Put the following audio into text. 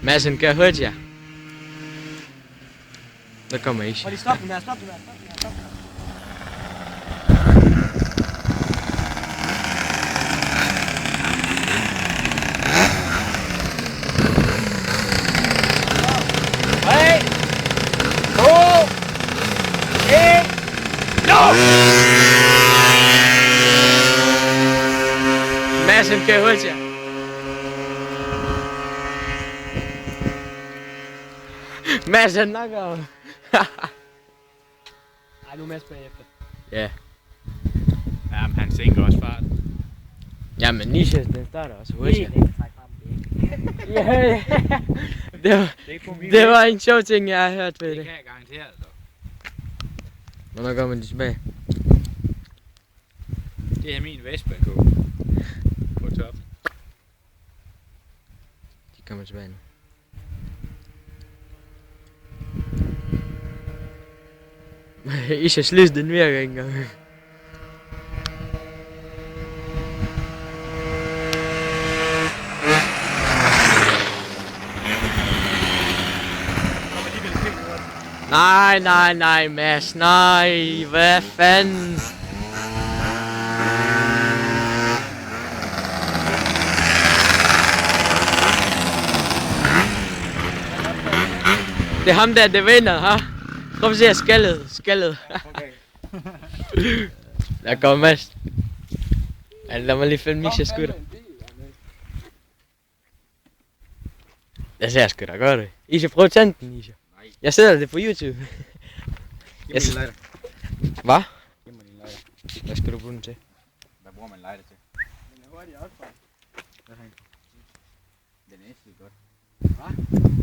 Madsen, gør hurtigt jer. Der kommer Isha. Prøv lige stop den der, stop. Madsen, gør hurtigt jer. Madsen, nok om. Ej, nu er Mads bagefter. Ja. Ja, men han sænker også farten. Jamen, Nisha, den starter også hurtigt. Helt ikke træk frem. Ja. Det var en sjov ting, jeg har hørt ved Det det. kan jeg garantere dig. Hvornår går man tilbage? Det er min Vespa gå. På toppen. De kommer tilbage nu. Ishas lys, den virker ikke engang. Nej, Mads, nej, hvad fanden? Det er ham der vinder, ha? Prøv at se, skaldet. Der kommer Mads. Ja, lad mig lige filme Misha skutter. Jeg ser sgu da godt. Isha, prøv at tænde den, Isha. Jeg sætter det på YouTube. Giv mig din lighter. Hvad? Giv mig din lighter. Hvad skal du bruge den til? Hvad bruger man lighter til? Den er hurtigt opfra. Hvad tænker du? Den er æselig godt. Hvad?